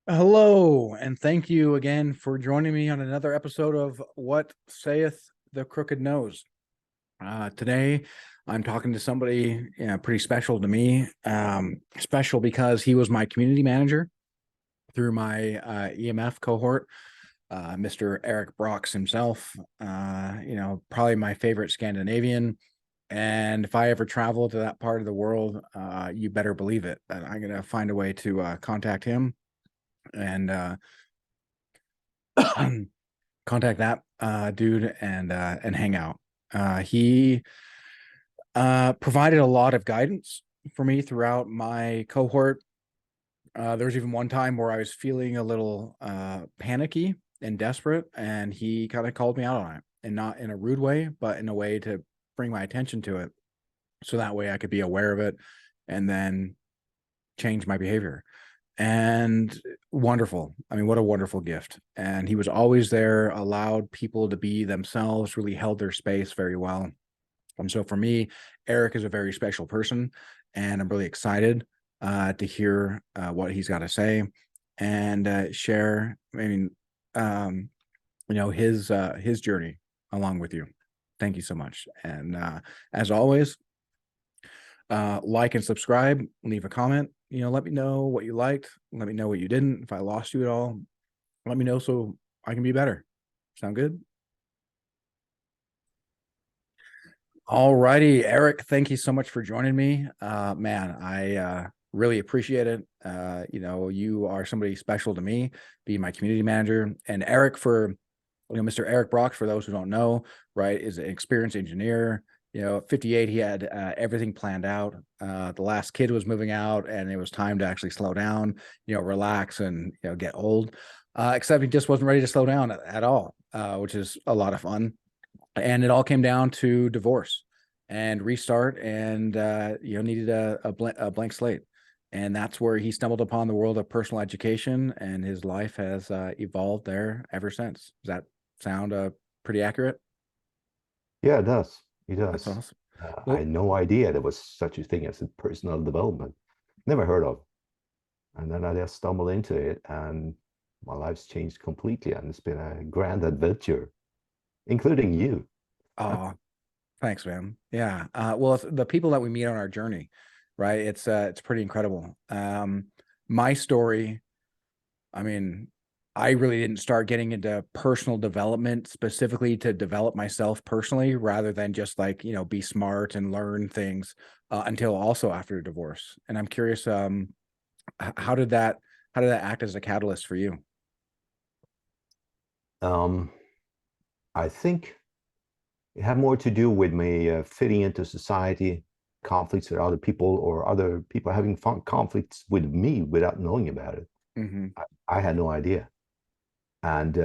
Hello, and thank you again for joining me on another episode of What Sayeth the Crooked Nose. Today, I'm talking to somebody pretty special to me. Special because he was my community manager through my EMF cohort, Mr. Erik Brox himself. Probably my favorite Scandinavian. And if I ever travel to that part of the world, you better believe it. I'm going to find a way to contact him and contact that dude and hang out. He provided a lot of guidance for me throughout my cohort. There was even one time where I was feeling a little panicky and desperate, and he kind of called me out on it, and not in a rude way, but in a way to bring my attention to it, so that way I could be aware of it and then change my behavior. And wonderful. I mean, what a wonderful gift. And he was always there, allowed people to be themselves, really held their space very well. And so for me, Erik is a very special person, and I'm really excited to hear what he's got to say and share. His journey along with you. Thank you so much. And as always, like and subscribe, leave a comment, let me know what you liked, let me know what you didn't. If I lost you at all, let me know so I can be better. Sound good? All righty, Erik, thank you so much for joining me. Man, I really appreciate it. You are somebody special to me, being my community manager. And Erik, for Mr. Erik Brox, for those who don't know, right, is an experienced engineer. 58, he had everything planned out. The last kid was moving out, and it was time to actually slow down, relax and get old. Except he just wasn't ready to slow down at all, which is a lot of fun. And it all came down to divorce and restart, and needed a blank slate. And that's where he stumbled upon the world of personal education, and his life has evolved there ever since. Does that sound pretty accurate? Yeah, it does. It That's does. awesome. I had Well, no idea there was such a thing as a personal development. Never heard of. And then I just stumbled into it, and my life's changed completely. And it's been a grand adventure, including you. oh, thanks, man. Yeah. Well, it's the people that we meet on our journey, right? It's pretty incredible. My story, I mean, I really didn't start getting into personal development specifically to develop myself personally, rather than just like, be smart and learn things until also after divorce. And I'm curious, how did that act as a catalyst for you? Um, I think it had more to do with me fitting into society, conflicts with other people, or other people having fun conflicts with me without knowing about it. Mm-hmm. I had no idea. And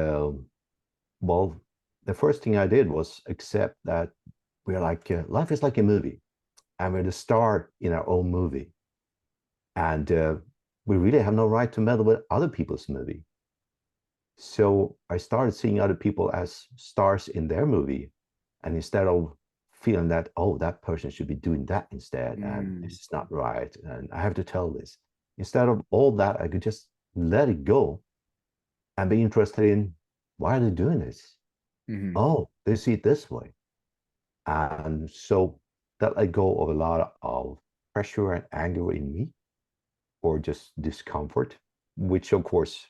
well, the first thing I did was accept that we're like, life is like a movie, and we're the star in our own movie. And we really have no right to meddle with other people's movie. So I started seeing other people as stars in their movie. And instead of feeling that, oh, that person should be doing that instead, and Mm. this is not right, and I have to tell this, instead of all that, I could just let it go and be interested in why are they doing this? Mm-hmm. Oh, they see it this way. And so that let go of a lot of pressure and anger in me, or just discomfort, which of course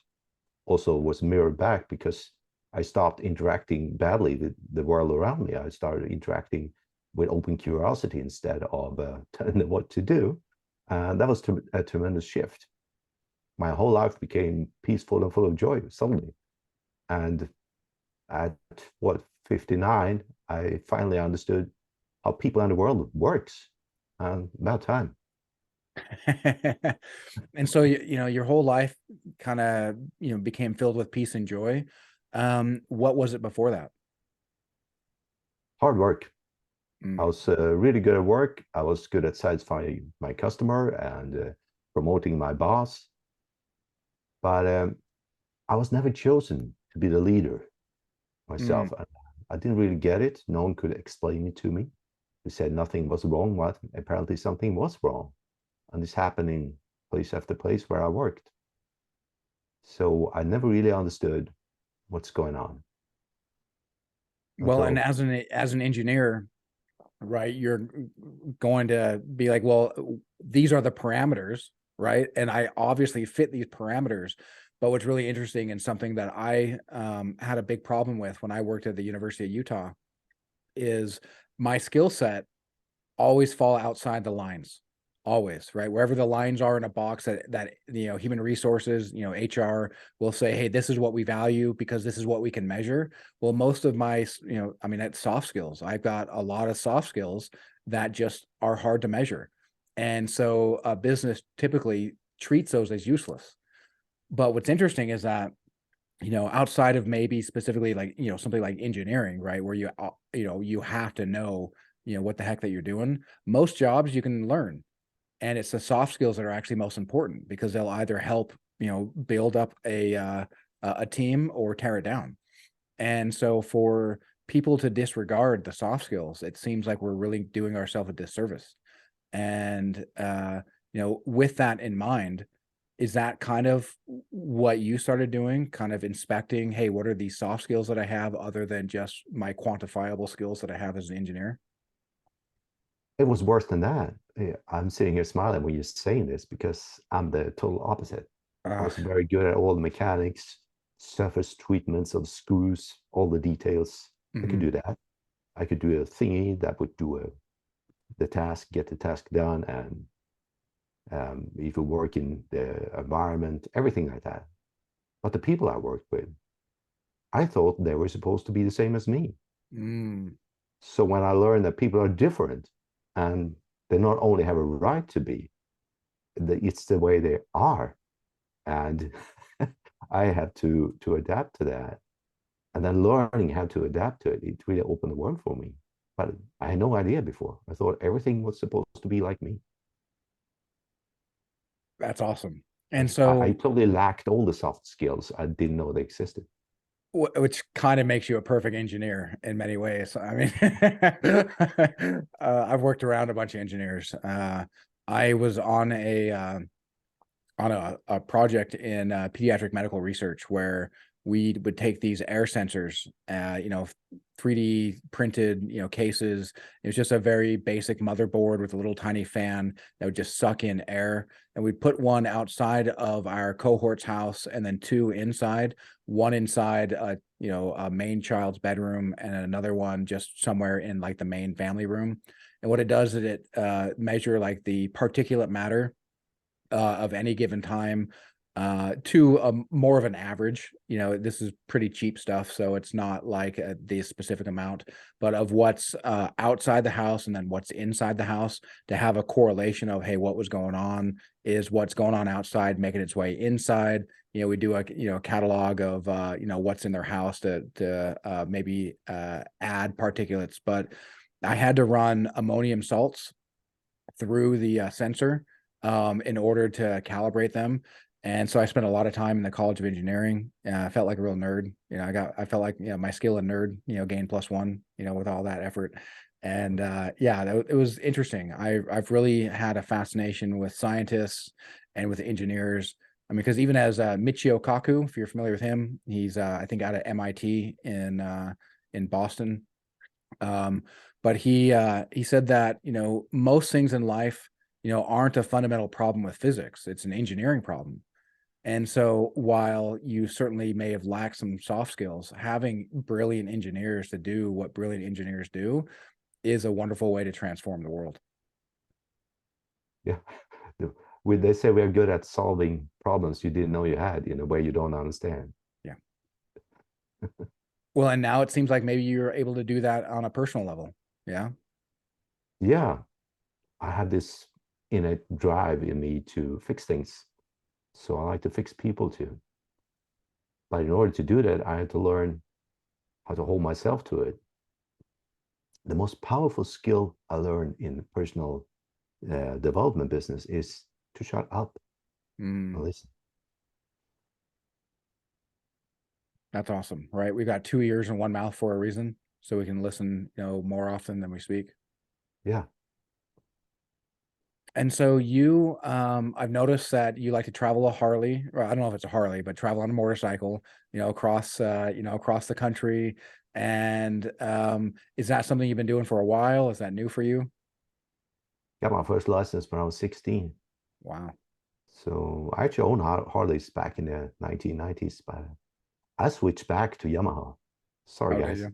also was mirrored back because I stopped interacting badly with the world around me. I started interacting with open curiosity instead of telling them what to do. And that was a tremendous shift. My whole life became peaceful and full of joy suddenly. And at what, 59, I finally understood how people in the world works. And about time. And so your whole life kind of became filled with peace and joy. What was it before that? Hard work. I Mm. was really good at work. I was good at satisfying my customer and promoting my boss. But I was never chosen to be the leader Mm. myself. I didn't really get it. No one could explain it to me. They said nothing was wrong, but apparently something was wrong. And this happened in place after place where I worked. So I never really understood what's going on Well, and until as an engineer, right, you're going to be like, well, these are the parameters, right? And I obviously fit these parameters. But what's really interesting and something that I had a big problem with when I worked at the University of Utah is my skill set always fall outside the lines, always, right? Wherever the lines are in a box that human resources, HR will say, hey, this is what we value because this is what we can measure. Well, most of my, I mean, that's soft skills. I've got a lot of soft skills that just are hard to measure. And so a business typically treats those as useless. But what's interesting is that outside of maybe specifically like, something like engineering, right? Where you have to know, what the heck that you're doing. Most jobs you can learn. And it's the soft skills that are actually most important because they'll either help, build up a team or tear it down. And so for people to disregard the soft skills, it seems like we're really doing ourselves a disservice. And with that in mind, is that kind of what you started doing, kind of inspecting, hey, what are these soft skills that I have other than just my quantifiable skills that I have as an engineer? it was worse than that. I'm sitting here smiling when you're saying this because I'm the total opposite. I Uh, was very good at all the mechanics, surface treatments of screws, all the details. I could mhm. do that. I could do a thingy that would do the task, get the task done, and if you work in the environment, everything like that. But the people I worked with, I thought they were supposed to be the same as me. Mm. So when I learned that people are different and they not only have a right to be, it's the way they are. And I had to adapt to that. And then learning how to adapt to it, it really opened the world for me. But I had no idea before. I thought everything was supposed to be like me. That's awesome. And I so, totally lacked all the soft skills. I didn't know they existed. which kind of makes you a perfect engineer in many ways. I mean, I've worked around a bunch of engineers. I was on a project in pediatric medical research where we would take these air sensors, 3D printed, cases. It was just a very basic motherboard with a little tiny fan that would just suck in air. And we'd put one outside of our cohort's house and then two inside, one inside, a main child's bedroom and another one just somewhere in like the main family room. And what it does is it measure like the particulate matter of any given time to more of an average. This is pretty cheap stuff, so it's not like the specific amount, but of what's outside the house and then what's inside the house to have a correlation of, hey, what was going on is what's going on outside making its way inside. We do a catalog of what's in their house to maybe add particulates, but I had to run ammonium salts through the sensor in order to calibrate them. And so I spent a lot of time in the College of Engineering. I felt like a real nerd. I felt like, my skill and nerd, gained +1, with all that effort. And it was interesting. I've really had a fascination with scientists and with engineers. I mean, because even as Michio Kaku, if you're familiar with him, he's I think out of MIT in Boston. Um, but he said that, most things in life, aren't a fundamental problem with physics. It's an engineering problem. And so while you certainly may have lacked some soft skills, having brilliant engineers to do what brilliant engineers do is a wonderful way to transform the world. Yeah. They say we're good at solving problems you didn't know you had in a way you don't understand. Yeah. Well, and now it seems like maybe you're able to do that on a personal level. Yeah. Yeah, I had this innate drive in me to fix things. So I like to fix people too. But in order to do that, I had to learn how to hold myself to it. The most powerful skill I learned in personal development business is to shut up and Mm, listen. that's awesome. Right. We got two ears and one mouth for a reason. So we can listen, more often than we speak. Yeah. And so you, I've noticed that you like to travel a Harley, or I don't know if it's a Harley, but travel on a motorcycle, across the country. And is that something you've been doing for a while? Is that new for you? Got my first license when I was 16. Wow. So I actually owned Harleys back in the 1990s, but I switched back to Yamaha. Sorry, Oh, did guys.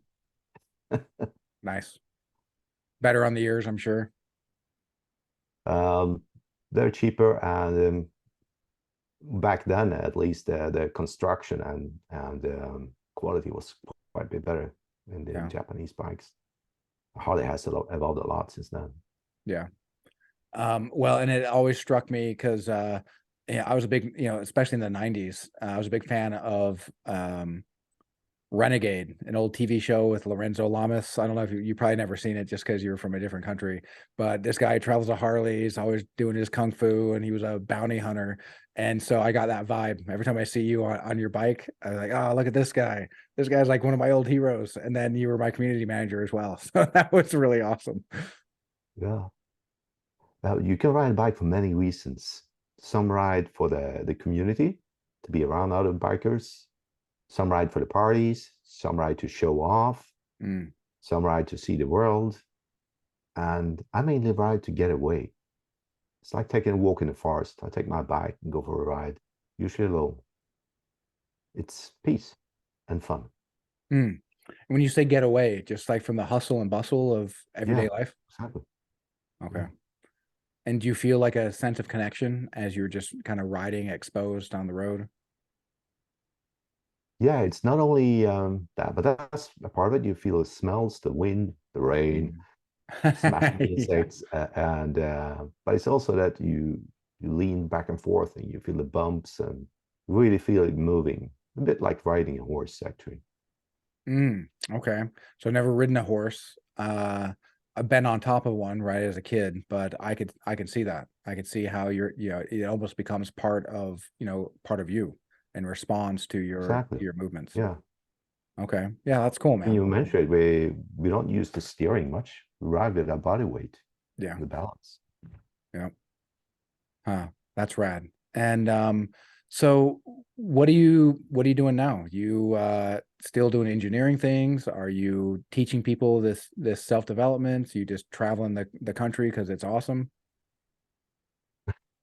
you? Nice. Better on the ears, I'm sure. Um, they're cheaper, and back then, at least, the construction and quality was quite a bit better in the Yeah. Japanese bikes. Harley has evolved a lot since then. Yeah. Well, and it always struck me because yeah, I was a big, especially in the 90s, I was a big fan of Renegade, an old TV show with Lorenzo Lamas. I don't know if you probably never seen it just because you're from a different country, but this guy travels a Harley. He's always doing his kung fu, and he was a bounty hunter. And so I got that vibe. Every time I see you on your bike, I was like, oh, look at this guy. This guy's like one of my old heroes. And then you were my community manager as well. So that was really awesome. Yeah. You can ride a bike for many reasons. Some ride for the community, to be around other bikers. Some ride for the parties. Some ride to show off. Mm, Some ride to see the world. And I mainly ride to get away. It's like taking a walk in the forest. I take my bike and go for a ride, usually alone. It's peace and fun. mm. When you say get away, just like from the hustle and bustle of everyday Yeah, life. exactly. Okay. Yeah. And do you feel like a sense of connection as you're just kind of riding exposed on the road? Yeah, it's not only that, but that's a part of it. You feel the smells, the wind, the rain, Mm. smashing Yeah. insects, and but it's also that you lean back and forth and you feel the bumps and really feel it moving, a bit like riding a horse, actually. Okay. So I've never ridden a horse. I've been on top of one right as a kid, but I could see that. I could see how it almost becomes part of you and responds to Exactly. your movements. Yeah. Okay. Yeah, that's cool, And man. you mentioned it, we don't use the steering much. We ride with our body weight, Yeah. the balance. Yeah. Huh. That's rad. And so what are you doing now? You still doing engineering things? Are you teaching people this self-development? You just traveling the country because it's awesome?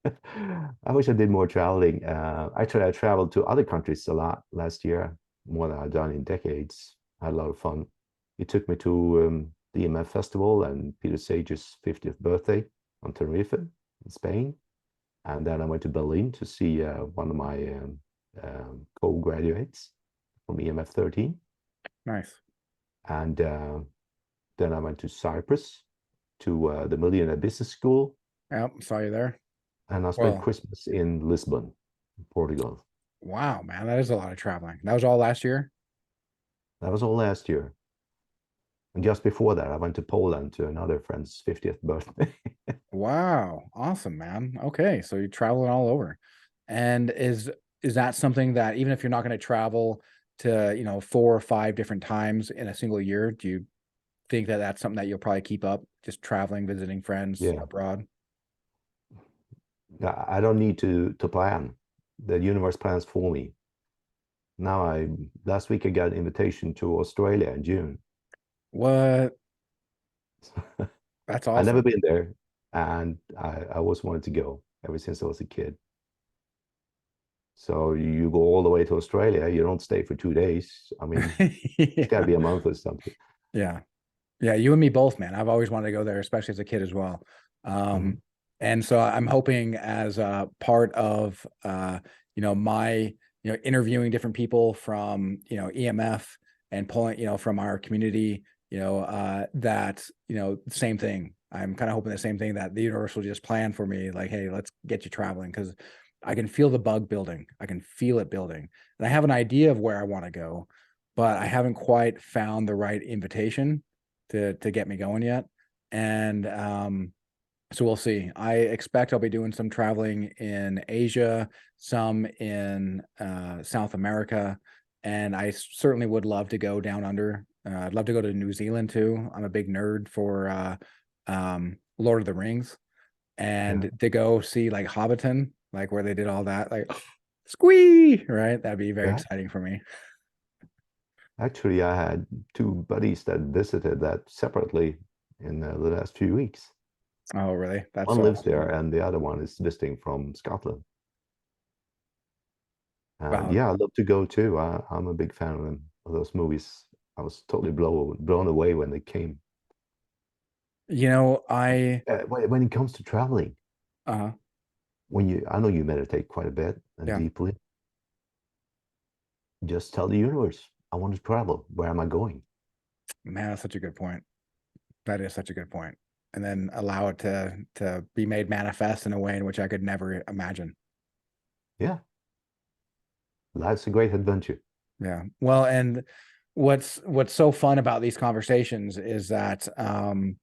I wish I did more traveling. Actually, I traveled to other countries a lot last year, more than I've done in decades. I had a lot of fun. He took me to the EMF festival and Peter Sage's 50th birthday on Tenerife in Spain. And then I went to Berlin to see one of my co-graduates from EMF 13. Nice. And then I went to Cyprus to the Millionaire Business School. Yep, saw you there. And I spent Well, Christmas in Lisbon, Portugal. wow, man, that is a lot of traveling. That was all last year. That was all last year. And just before that, I went to Poland to another friend's 50th birthday. Wow, awesome, man. Okay, so you're traveling all over. And is that something that even if you're not going to travel to, 4 or 5 different times in a single year, do you think that that's something that you'll probably keep up, just traveling, visiting friends Yeah. abroad? I don't need to plan. The universe plans for me. Now I last week I got an invitation to Australia in June. What? That's I've never awesome. been there, and I always wanted to go ever since I was a kid. So you go all the way to Australia, you don't stay for 2 days. I mean, it's got to Yeah. be a month or something. Yeah. Yeah, you and me both, man. I've always wanted to go there, especially as a kid as well. Mhm. And so I'm hoping as a part of my interviewing different people from EMF and pulling from our community, that same thing. I'm kind of hoping the same thing that the universe will just plan for me, like, hey, let's get you traveling because I can feel the bug building. I can feel it building, and I have an idea of where I want to go, but I haven't quite found the right invitation to get me going yet. And so we'll see. I expect I'll be doing some traveling in Asia, some in South America, and I certainly would love to go down under. I'd love to go to New Zealand too. I'm a big nerd for Lord of the Rings. Yeah. and to go see like Hobbiton, like where they did all that, like squee, right? That'd be very Yeah. exciting for me. Actually, I had two buddies that visited that separately in the last few weeks. Oh, really? That's One so lives awesome. there, and the other one is visiting from Scotland. And Wow. yeah, I'd love to go too. I'm a big fan of them, of those movies. I was totally blown away when they came. You know, I When it comes to traveling, uh I know you meditate quite a bit and yeah, deeply, just tell the universe, I want to travel. Where am I going? man, that's such a good point. That is such a good point. And then allow it to be made manifest in a way in which I could never imagine. Yeah, life's a great adventure. Yeah. Well, and what's so fun about these conversations is that I'm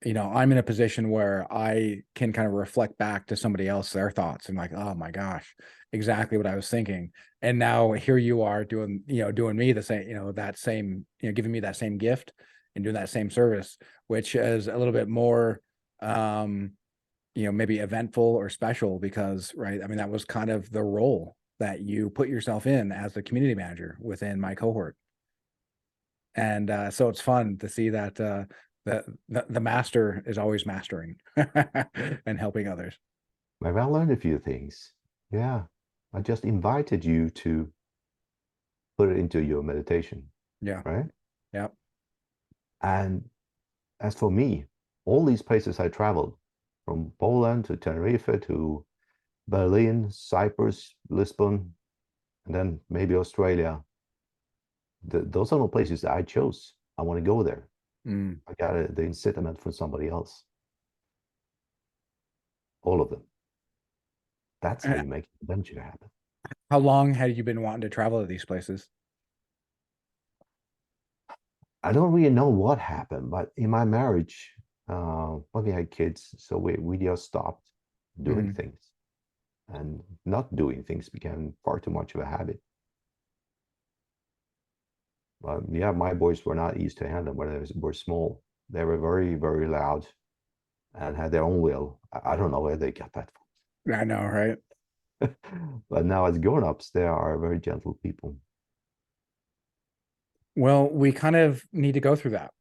in a position where I can kind of reflect back to somebody else their thoughts and like, oh my gosh, exactly what I was thinking. And now here you are doing me the same, that same, giving me that same gift and doing that same service, which is a little bit more maybe eventful or special because, right, I mean, that was kind of the role that you put yourself in as the community manager within my cohort. And so it's fun to see that the master is always mastering and helping others. Maybe I learned a few things. Yeah, I just invited you to put it into your meditation, Yeah. right? Yeah. And as for me, all these places I traveled, from Poland to Tenerife to Berlin, Cyprus, Lisbon, and then maybe Australia, those are no places that I chose. I want to go there. Mm. I got the incitement from somebody else. All of them. That's how And you make an adventure happen. how long had you been wanting to travel to these places? I don't really know what happened, but in my marriage, when we had kids, so we just stopped doing Mm. things, and not doing things became far too much of a habit. But yeah, my boys were not easy to handle when they were small. They were very, very loud and had their own will. I don't know where they got that I know, right? from. But now as grown-ups, they are very gentle people. Well, we kind of need to go through that.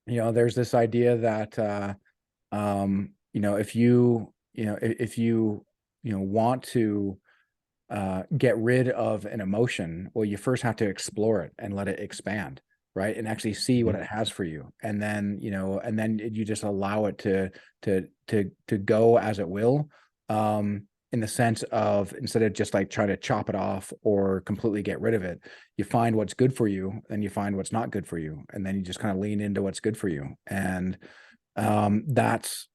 There's this idea that if you want to get rid of an emotion, well, you first have to explore it and let it expand, right? And actually see what Mhm. it has for you. And then you just allow it to go as it will. In the sense of instead of just like trying to chop it off or completely get rid of it, you find what's good for you and you find what's not good for you. And then you just kind of lean into what's good for you. And that's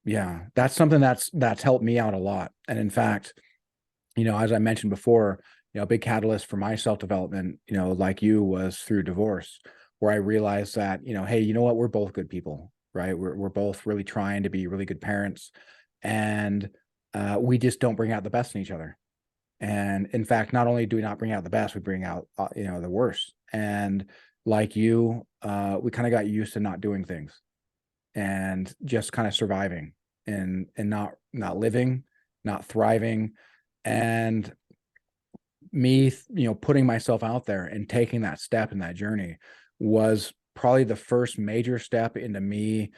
yeah, that's something that's helped me out a lot. And in fact, as I mentioned before, a big catalyst for my self-development, like you was through divorce, where I realized that, hey, you know what, we're both good people, right? We're both really trying to be really good parents, and we just don't bring out the best in each other. And in fact, not only do we not bring out the best, we bring out the worst. And like you, we kind of got used to not doing things and just kind of surviving and not living, not thriving. And me, putting myself out there and taking that step in that journey was probably the first major step into me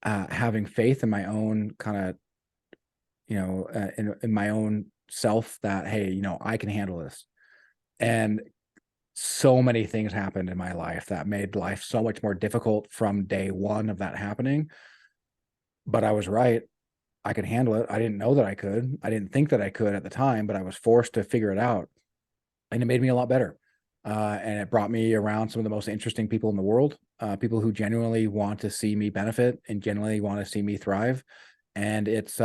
having faith in my own kind of, in my own self that, hey, I can handle this. And so many things happened in my life that made life so much more difficult from day one of that happening. But I was right. I could handle it. I didn't know that I could. I didn't think that I could at the time, but I was forced to figure it out. And it made me a lot better. And it brought me around some of the most interesting people in the world, people who genuinely want to see me benefit and genuinely want to see me thrive. And it's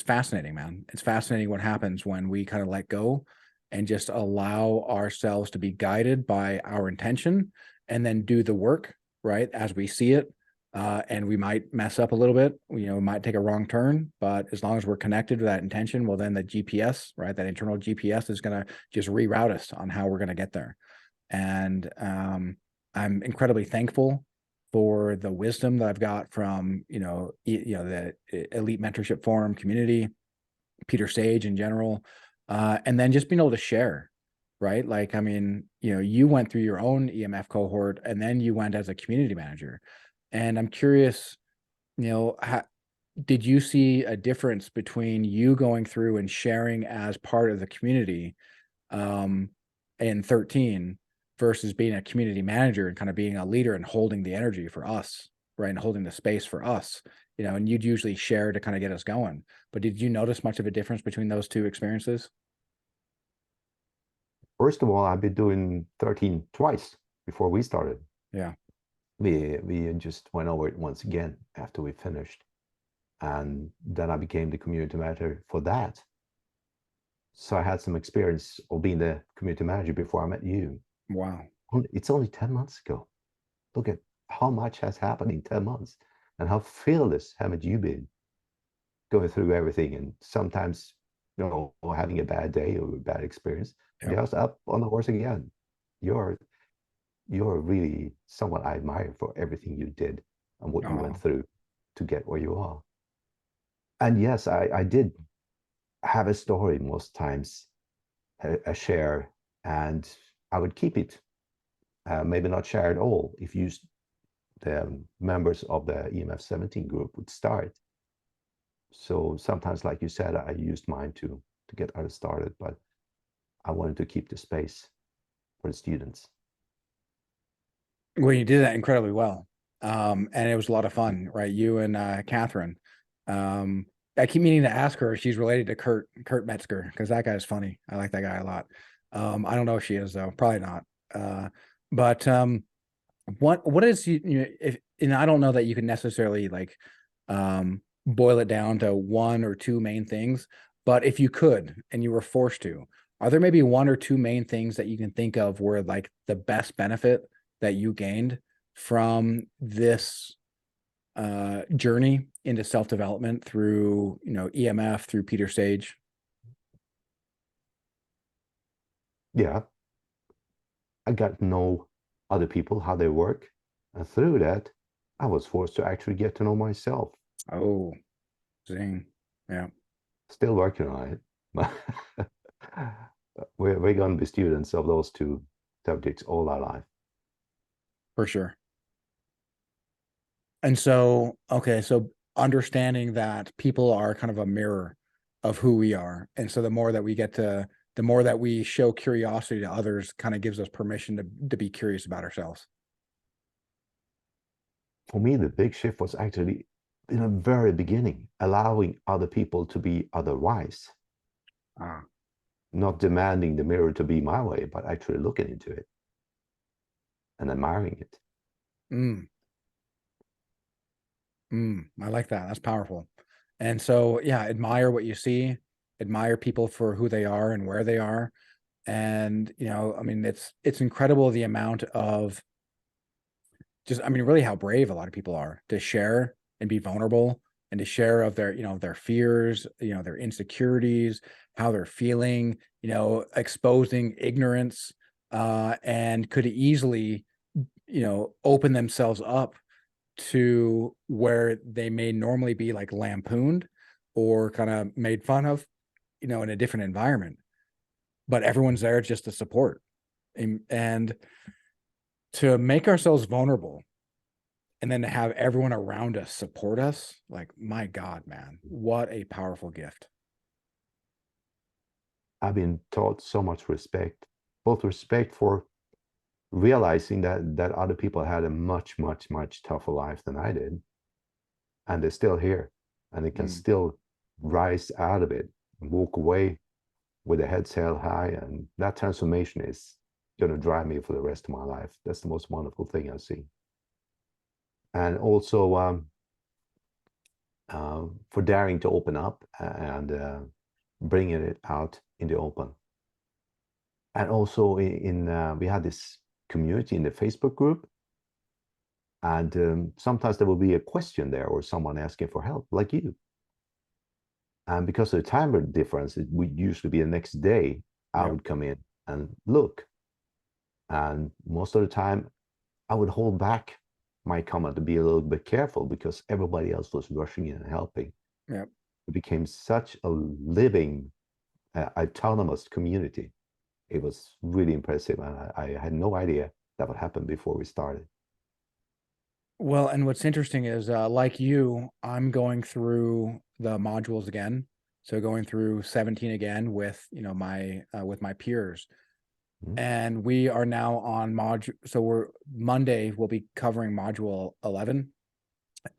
fascinating, man. It's fascinating what happens when we kind of let go and just allow ourselves to be guided by our intention and then do the work, right, as we see it. And we might mess up a little bit, might take a wrong turn, but as long as we're connected to that intention, well, then the GPS, right, that internal GPS is going to just reroute us on how we're going to get there. And I'm incredibly thankful for the wisdom that I've got from, the elite mentorship forum community, Peter Sage in general, and then just being able to share, right? Like, I mean, you went through your own EMF cohort and then you went as a community manager. And I'm curious, did you see a difference between you going through and sharing as part of the community um, in 13 versus being a community manager and kind of being a leader and holding the energy for us, right? And holding the space for us, and you'd usually share to kind of get us going. But did you notice much of a difference between those two experiences? First of all, I've been doing 13 twice before we started. Yeah. We just went over it once again after we finished. And then I became the community manager for that. So I had some experience of being the community manager before I met you. Wow. It's only 10 months ago. Look at how much has happened in 10 months and how fearless haven't you been going through everything, and sometimes, having a bad day or a bad experience, Yep. just up on the horse again. You're you're really someone I admire for everything you did and what you went Oh, through to get where you are. And yes, I did have a story most times, a share, and I would keep it, maybe not share at all if you, the members of the EMF 17 group would start. So sometimes, like you said, I used mine to get others started, but I wanted to keep the space for the students. well, you did that incredibly well. And it was a lot of fun, right? You and Catherine. Um, I keep meaning to ask her if she's related to Kurt Metzger, because that guy's funny. I like that guy a lot. I don't know if she is though, probably not. But what is if, and I don't know that you can necessarily like boil it down to one or two main things, but if you could and you were forced to, are there maybe one or two main things that you can think of where like the best benefit that you gained from this journey into self-development through EMF, through Peter Sage? Yeah, I got to know other people, how they work. And through that, I was forced to actually get to know myself. Oh, zing. Yeah, Still working on it. But we're going to be students of those two subjects all our life. for sure. And so, okay, so understanding that people are kind of a mirror of who we are. And so the more that we show curiosity to others kind of gives us permission to be curious about ourselves. For me, the big shift was actually in the very beginning, allowing other people to be otherwise, Ah, not demanding the mirror to be my way, but actually looking into it and admiring it. mm, I like that. That's powerful. And so, yeah, admire what you see, admire people for who they are and where they are. And, I mean, it's incredible the amount of just, I mean, really how brave a lot of people are to share and be vulnerable and to share of their, their fears, their insecurities, how they're feeling, exposing ignorance, and could easily, open themselves up to where they may normally be like lampooned or kind of made fun of, in a different environment, but everyone's there just to support and to make ourselves vulnerable and then to have everyone around us support us. Like, my God, man, what a powerful gift. I've been taught so much respect, both respect for realizing that other people had a much, much, much tougher life than I did, and they're still here, and they can Mm. still rise out of it and walk away with their heads held high, and that transformation is going to drive me for the rest of my life. That's the most wonderful thing I see. And also for daring to open up and bringing it out in the open. And also we had this community in the Facebook group, and sometimes there will be a question there or someone asking for help, like you. And because of the time difference, it would usually be the next day I Yep. would come in and look. And most of the time, I would hold back my comment to be a little bit careful because everybody else was rushing in and helping. Yeah. It became such a living, autonomous community. It was really impressive, and I had no idea that would happen before we started. Well, and what's interesting is, like you, I'm going through the modules again. So going through 17 again with, with my peers. Mhm. And we are now on module. So we're Monday, we'll be covering module 11,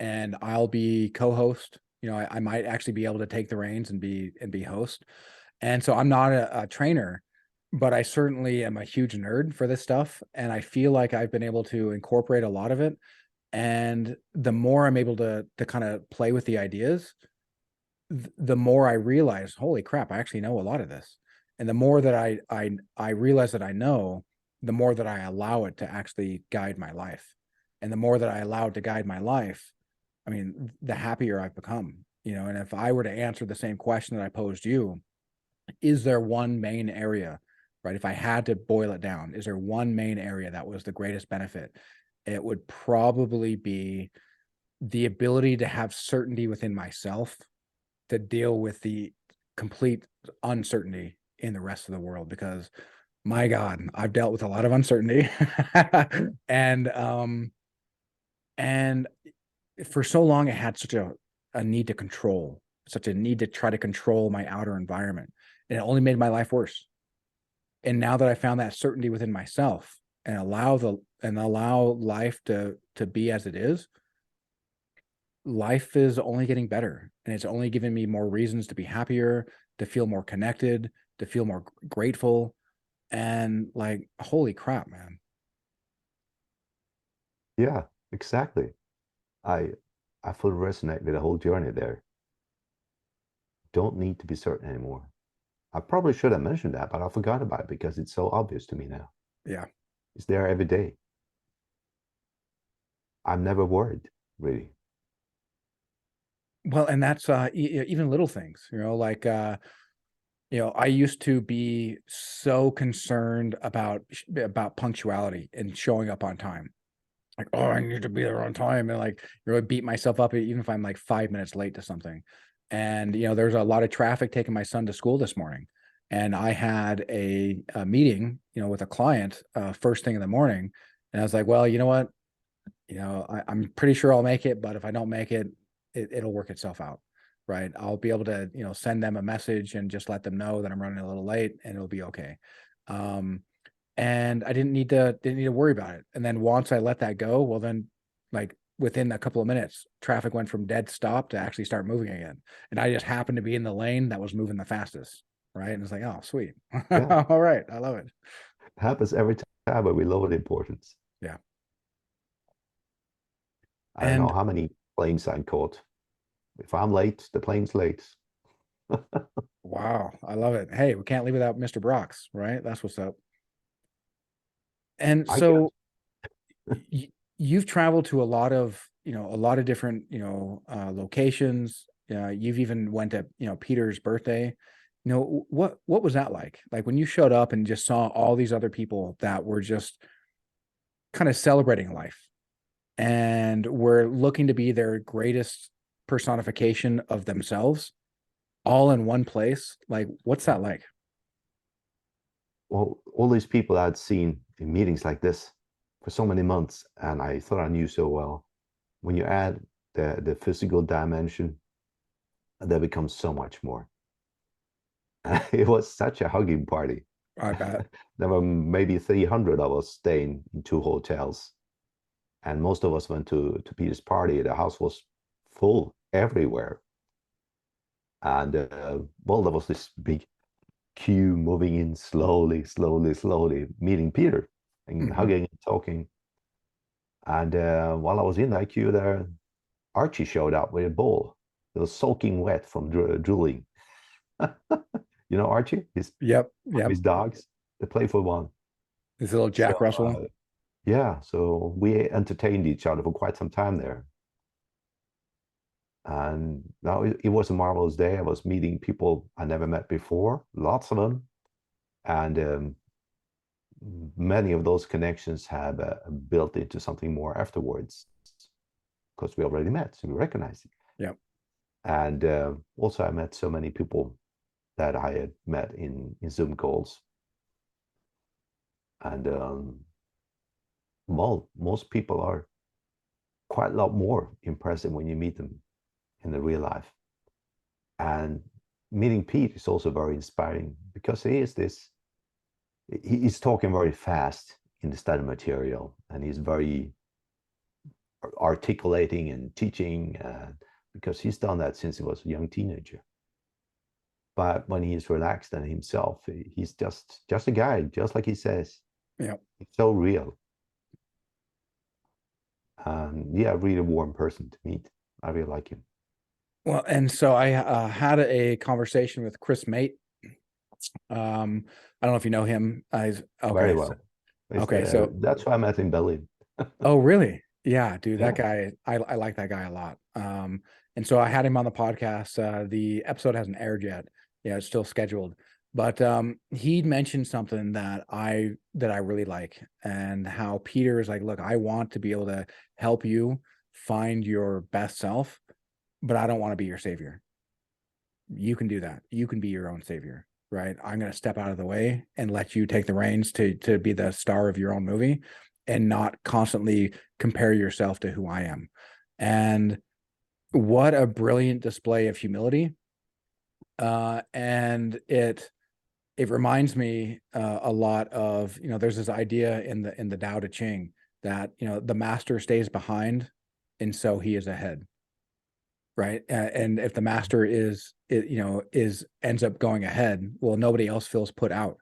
and I'll be co-host. I might actually be able to take the reins and be host. And so I'm not a trainer, but I certainly am a huge nerd for this stuff. And I feel like I've been able to incorporate a lot of it. And the more I'm able to kind of play with the ideas, the more I realize, holy crap, I actually know a lot of this. And the more that I realize that I know, the more that I allow it to actually guide my life. And the more that I allow it to guide my life, I mean, the happier I've become. And if I were to answer the same question that I posed you, is there one main area, right? If I had to boil it down, is there one main area that was the greatest benefit? It would probably be the ability to have certainty within myself to deal with the complete uncertainty in the rest of the world, because my God, I've dealt with a lot of uncertainty. and and for so long I had such a need to control, such a need to try to control my outer environment. And it only made my life worse. And now that I found that certainty within myself and allow life to be as it is, life is only getting better, and it's only giving me more reasons to be happier, to feel more connected, to feel more grateful. And like, holy crap, man. Yeah, exactly. I I fully resonate with the whole journey there. Don't need to be certain anymore. I probably should have mentioned that, but I forgot about it because it's so obvious to me now. Yeah. It's there every day. I'm never worried, really. Well, and that's even little things, like I used to be so concerned about punctuality and showing up on time. Like, oh, I need to be there on time, and like, beat myself up even if I'm like 5 minutes late to something. And there's a lot of traffic taking my son to school this morning, and I had a meeting, with a client first thing in the morning, and I was like, well, you know what, I'm pretty sure I'll make it, but if I don't make it, it'll work itself out, right? I'll be able to, send them a message and just let them know that I'm running a little late, and it'll be okay. Um, and I didn't need to worry about it. And then once I let that go, well, then, like, within a couple of minutes, traffic went from dead stop to actually start moving again, and I just happened to be in the lane that was moving the fastest, right? And it's like, oh, sweet. Yeah, All right, I love it. happens every time, but we lower the importance. Yeah. I don't know And how many planes I caught. If I'm late, the plane's late. wow, I love it. Hey, we can't leave without Mr. Brox, right? That's what's up. And I guess. so you've traveled to a lot of different, locations. You've even went to, Peter's birthday. What was that like? Like when you showed up and just saw all these other people that were just kind of celebrating life and were looking to be their greatest personification of themselves all in one place. Like, what's that like? Well, all these people I'd seen in meetings like this for so many months, and I thought I knew so well. When you add the physical dimension, there becomes so much more. It was such a hugging party. I bet. There were maybe 300 of us staying in two hotels, and most of us went to Peter's party. The house was full everywhere, and well, there was this big queue moving in slowly, slowly, slowly, meeting Peter and Hmm. hugging and talking. And while I was in that queue there, Archie showed up with a bowl. It was soaking wet from drooling. You know Archie? His Yep. one of Yep. his dogs, the playful one. This little So Jack Russell. yeah, so we entertained each other for quite some time there. And now it was a marvelous day. I was meeting people I never met before, lots of them. And many of those connections have built into something more afterwards. because we already met, so we recognize it. Yeah. And also, I met so many people that I had met in Zoom calls. And well, most people are quite a lot more impressive when you meet them in the real life. And meeting Pete is also very inspiring because he's talking very fast in the study material, and he's very articulating and teaching because he's done that since he was a young teenager. But when he's relaxed and himself, he's just a guy, just like he says. Yeah. It's so real. Yeah, really warm person to meet. I really like him. Well, and so I had a conversation with Chris Mate. I don't know if you know him. Very Okay. well. So That's why I met in Berlin. oh, really? Yeah, dude, that Yeah, guy, I like that guy a lot. And so I had him on the podcast. The episode hasn't aired yet. Yeah, it's still scheduled. But he mentioned something that I really like, and how Peter is like, look, I want to be able to help you find your best self, but I don't want to be your savior. You can do that. You can be your own savior, right? I'm going to step out of the way and let you take the reins to be the star of your own movie, and not constantly compare yourself to who I am. And what a brilliant display of humility. And it reminds me a lot of, there's this idea in the Tao Te Ching that, the master stays behind, and so he is ahead. Right. And if the master ends up going ahead, well, nobody else feels put out.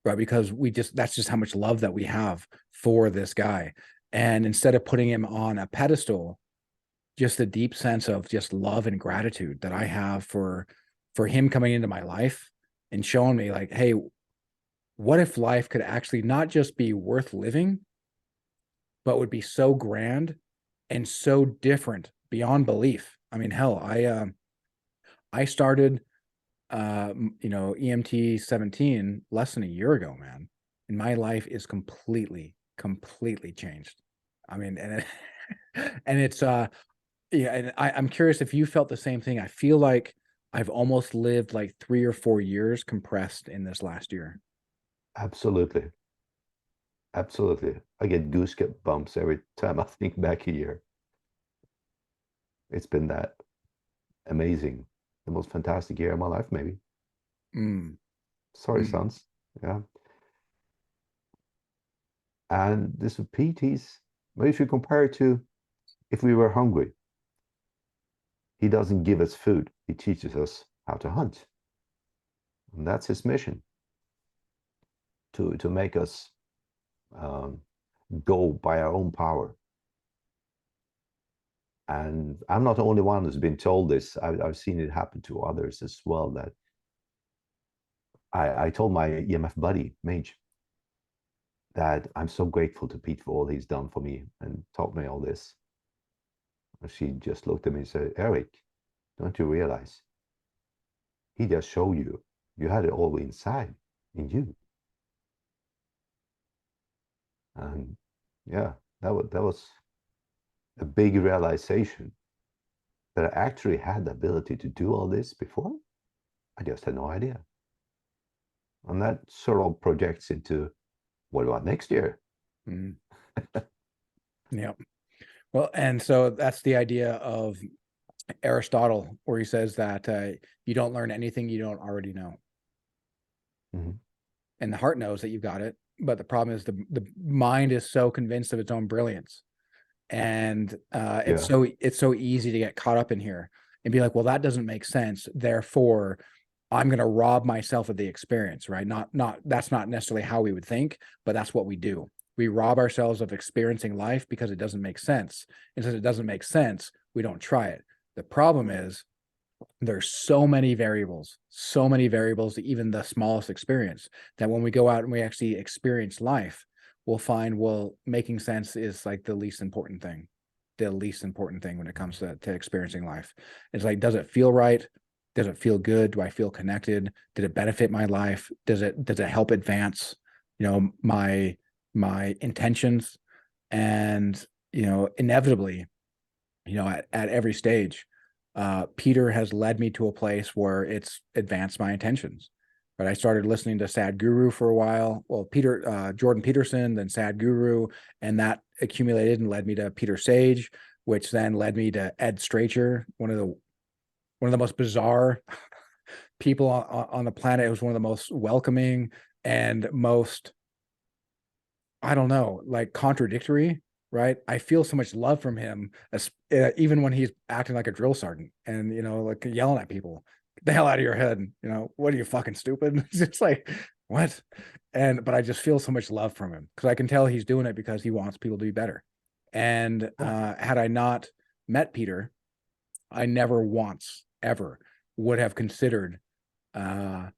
Right. Because that's just how much love that we have for this guy. And instead of putting him on a pedestal, just the deep sense of just love and gratitude that I have for him coming into my life and showing me, like, hey, what if life could actually not just be worth living, but would be so grand and so different beyond belief. I mean, hell, I started EMT 17 less than a year ago, man. And my life is completely changed. I mean, and it's yeah, and I'm curious if you felt the same thing. I feel like I've almost lived like 3 or 4 years compressed in this last year. absolutely. Absolutely. I get goosebumps every time I think back a year. It's been that amazing. The most fantastic year of my life, maybe. Mm, Sorry, mm, sons. Yeah. And this with PTs, but if you compare it to if we were hungry, he doesn't give us food. He teaches us how to hunt. And that's his mission, to make us um, go by our own power. And I'm not the only one who's been told this. I've seen it happen to others as well. That I told my EMF buddy, Mage, that I'm so grateful to Pete for all he's done for me and taught me all this. And she just looked at me and said, Erik, don't you realize he just showed you had it all inside in you. And yeah, that was a big realization that I actually had the ability to do all this before. I just had no idea. And that sort of projects into what about next year? mm. Yeah. Well, and so that's the idea of Aristotle, where he says that you don't learn anything you don't already know. Mm-hmm. And the heart knows that you've got it, but the problem is the mind is so convinced of its own brilliance, and Yeah. it's so easy to get caught up in here and be like, well, that doesn't make sense, therefore I'm going to rob myself of the experience. Right? Not that's not necessarily how we would think, but that's what we do. We rob ourselves of experiencing life because it doesn't make sense, and since it doesn't make sense, we don't try it. The problem is there's so many variables, even the smallest experience, that when we go out and we actually experience life, we'll find, well, making sense is like the least important thing when it comes to experiencing life. It's like, does it feel right? Does it feel good? Do I feel connected? Did it benefit my life? Does it help advance my intentions? And inevitably, at every stage, Peter has led me to a place where it's advanced my intentions. But I started listening to Sadhguru for a while. Well, Jordan Peterson, then Sadhguru, and that accumulated and led me to Peter Sage, which then led me to Ed Stracher, one of the most bizarre people on the planet. It was one of the most welcoming and most, I don't know, like contradictory, right? I feel so much love from him, even when he's acting like a drill sergeant and, like yelling at people. Get the hell out of your head. What are you, fucking stupid? It's just like, what? But I just feel so much love from him because I can tell he's doing it because he wants people to be better. And Yeah. had I not met Peter, I never once ever would have considered uh,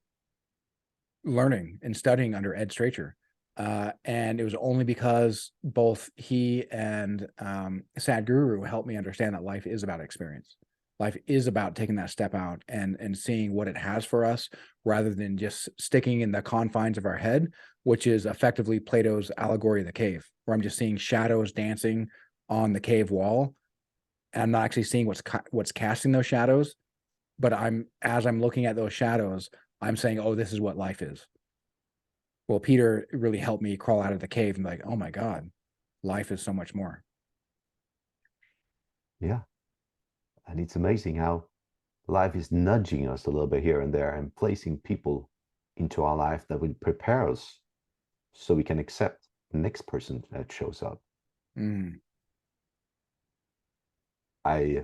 learning and studying under Ed Stracher. And it was only because both he and Sadhguru helped me understand that life is about experience. Life is about taking that step out and seeing what it has for us rather than just sticking in the confines of our head, which is effectively Plato's allegory of the cave, where I'm just seeing shadows dancing on the cave wall. And I'm not actually seeing what's casting those shadows, but as I'm looking at those shadows, I'm saying, oh, this is what life is. Well, Peter really helped me crawl out of the cave and be like, oh my God, life is so much more. Yeah. And it's amazing how life is nudging us a little bit here and there and placing people into our life that will prepare us so we can accept the next person that shows up. Mm. I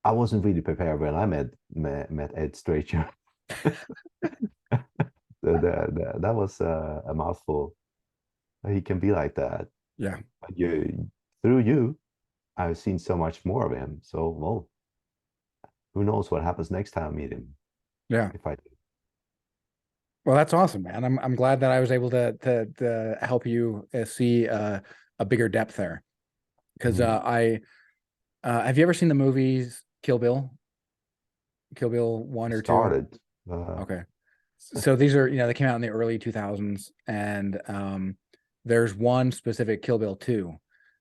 I wasn't really prepared when I met Ed Stracher. That was a mouthful. He can be like that. Yeah. But through you, I've seen so much more of him. So, well, who knows what happens next time I meet him? Yeah. If I do. Well, that's awesome, man. I'm glad that I was able to help you see a bigger depth there. Because Mhm. I have you ever seen the movies Kill Bill? Kill Bill one or two? Started. Okay. So these are, they came out in the early 2000s, and there's one specific Kill Bill 2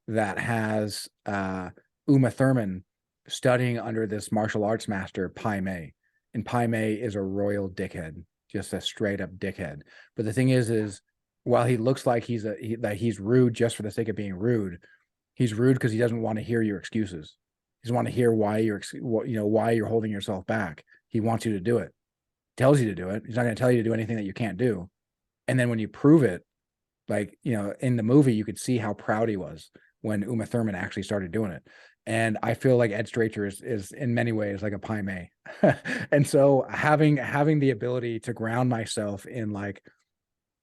that has Uma Thurman studying under this martial arts master, Pai Mei. And Pai Mei is a royal dickhead, just a straight up dickhead. But the thing is while he looks like that he's rude just for the sake of being rude, he's rude because he doesn't want to hear your excuses. He doesn't want to hear why you're holding yourself back. He wants you to do it, tells you to do it. He's not going to tell you to do anything that you can't do. And then when you prove it, like, in the movie, you could see how proud he was when Uma Thurman actually started doing it. And I feel like Ed Stracher is in many ways like a Pai Mei. And so having the ability to ground myself in like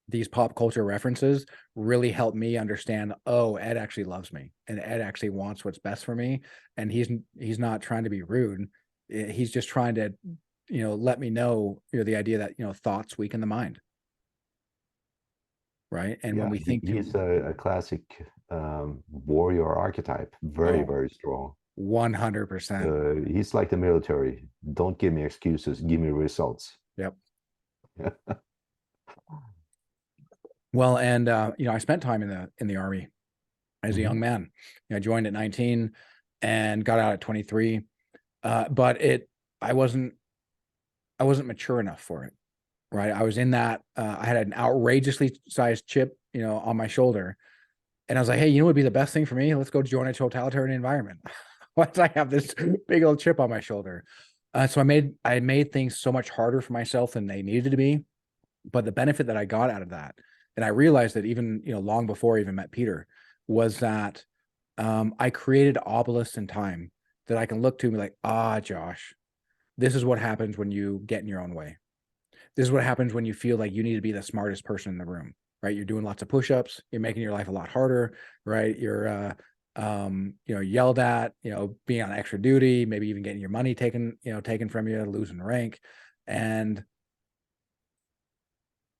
these pop culture references really helped me understand, oh, Ed actually loves me and Ed actually wants what's best for me. And he's not trying to be rude. He's just trying to, let me know, the idea that, thoughts weaken the mind. Right. And when Yeah, we think he too, is a classic warrior archetype. Very, oh, very strong. 100%. He's like the military. Don't give me excuses. Give me results. Yep. Well, and I spent time in the army as a Mhm. young man. I joined at 19 and got out at 23. But I wasn't I wasn't mature enough for it. Right. I was in that I had an outrageously sized chip, on my shoulder. And I was like, hey, what would be the best thing for me? Let's go join a totalitarian environment. Why do I have this big old chip on my shoulder? So I made things so much harder for myself than they needed to be. But the benefit that I got out of that, and I realized that even, long before I even met Peter, was that I created obelisks in time that I can look to and be like, Josh, this is what happens when you get in your own way. This is what happens when you feel like you need to be the smartest person in the room, right? You're doing lots of push-ups, you're making your life a lot harder, right? You're yelled at, being on extra duty, maybe even getting your money taken from you, losing rank. And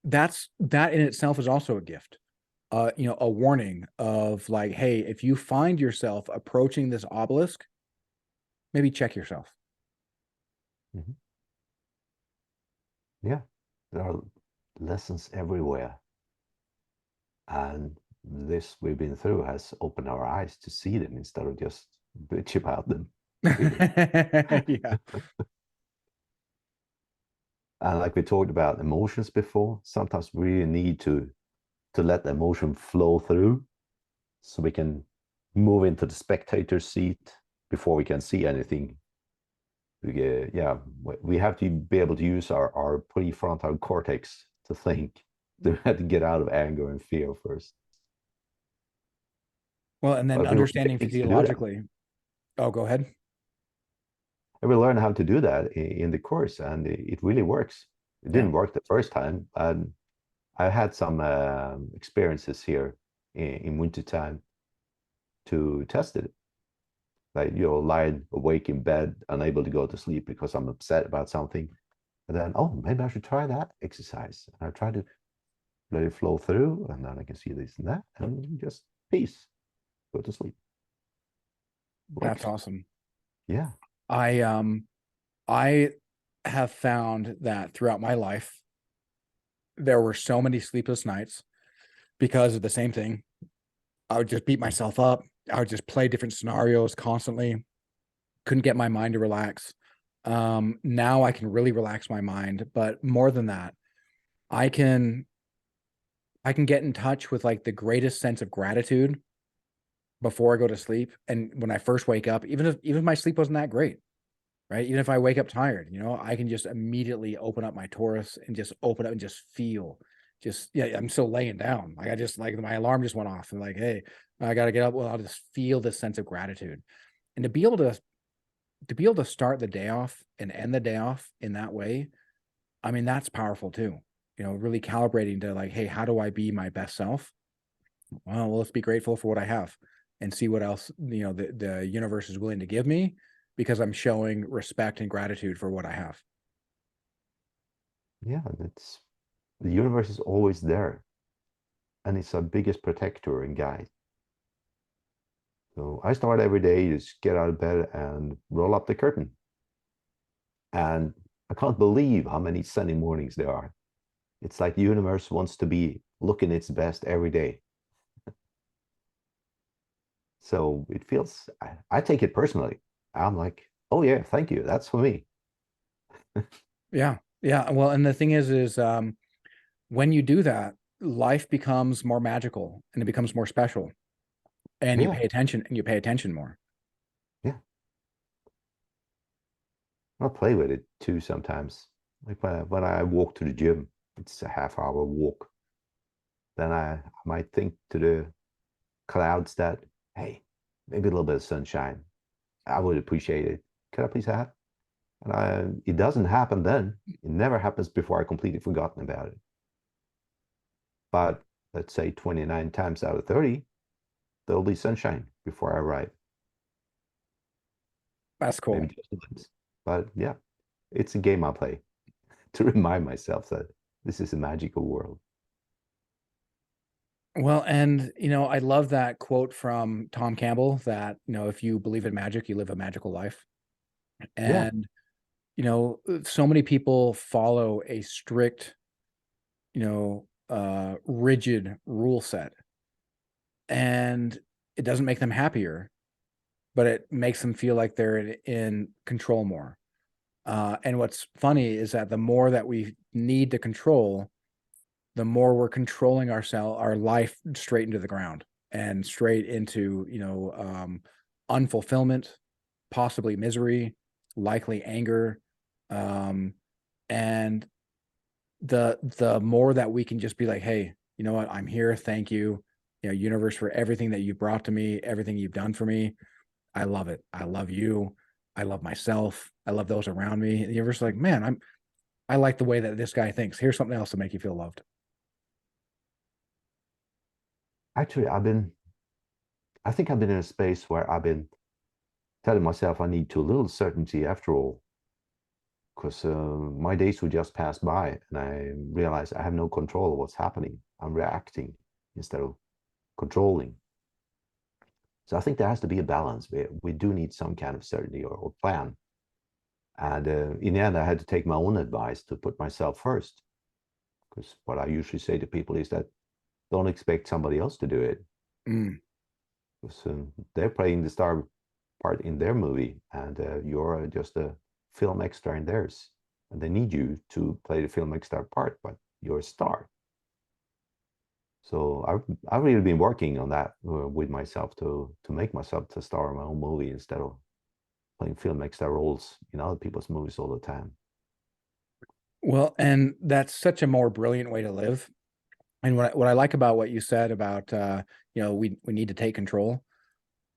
that in itself is also a gift. A warning of like, hey, if you find yourself approaching this obelisk, maybe check yourself. Mhm. Yeah, there are lessons everywhere. And this we've been through has opened our eyes to see them instead of just bitch about them, really. Yeah. And like we talked about emotions before, sometimes we really need to let the emotion flow through so we can move into the spectator seat before we can see anything. Yeah, we have to be able to use our prefrontal cortex to think. To have to get out of anger and fear first. Well, and then But we learn understanding techniques to do that. physiologically. Oh, go ahead. And we learn how to do that in the course, and it really works. It Yeah. didn't work the first time, and I had some experiences here in wintertime to test it. Like, lying awake in bed, unable to go to sleep because I'm upset about something. And then, oh, maybe I should try that exercise. And I try to let it flow through, and then I can see this and that, and just peace, go to sleep. That's Works. awesome. Yeah. I have found that throughout my life, there were so many sleepless nights because of the same thing. I would just beat myself up. I would just play different scenarios constantly. Couldn't get my mind to relax. Now I can really relax my mind, but more than that, I can I can get in touch with like the greatest sense of gratitude before I go to sleep. And when I first wake up, even if my sleep wasn't that great, right? Even if I wake up tired, I can just immediately open up my Taurus and just open up and just feel. Just yeah, I'm still laying down. Like I just like my alarm just went off and like, hey, I gotta get up. Well, I'll just feel this sense of gratitude. And to be able to start the day off and end the day off in that way, I mean, that's powerful too. Really calibrating to like, hey, how do I be my best self? Well, let's be grateful for what I have and see what else, the universe is willing to give me because I'm showing respect and gratitude for what I have. Yeah, that's the universe is always there, and it's our biggest protector and guide. So I start every day, just get out of bed and roll up the curtain. And I can't believe how many sunny mornings there are. It's like the universe wants to be looking its best every day. So it feels, I take it personally. I'm like, oh yeah, thank you. That's for me. Yeah. Yeah. Well, and the thing is when you do that, life becomes more magical and it becomes more special and Yeah, you pay attention more. yeah. I'll play with it too sometimes. Like when I walk to the gym, it's a half-hour walk. Then I might think to the clouds that, hey, maybe a little bit of sunshine. I would appreciate it. Could I please have? It doesn't happen then. It never happens before I completely forgotten about it. But let's say 29 times out of 30, there'll be sunshine before I arrive. That's Maybe cool. just once. But yeah, it's a game I play to remind myself that this is a magical world. Well, and I love that quote from Tom Campbell that, if you believe in magic, you live a magical life. Yeah, And, so many people follow a strict, rigid rule set, and it doesn't make them happier, but it makes them feel like they're in control more. And what's funny is that the more that we need to control, the more we're controlling our life straight into the ground and straight into, unfulfillment, possibly misery, likely anger. Um, and the more that we can just be like, hey, you know what, I'm here. Thank you, universe, for everything that you brought to me, everything you've done for me. I love it. I love you. I love myself. I love those around me. And you're just like, man, I like the way that this guy thinks. Here's something else to make you feel loved. actually, I think I've been in a space where I've been telling myself I need too little certainty after all, because my days would just pass by and I realize I have no control of what's happening. I'm reacting instead of controlling. So I think there has to be a balance. We do need some kind of certainty or plan. And in the end, I had to take my own advice to put myself first. Because what I usually say to people is that don't expect somebody else to do it. Mm. So they're playing the star part in their movie, and you're just a film extra in theirs. And they need you to play the film extra part, but you're a star. So I've really been working on that with myself to make myself the star of my own movie instead of playing film extra roles in other people's movies all the time. Well, and that's such a more brilliant way to live. And what I like about what you said about we need to take control,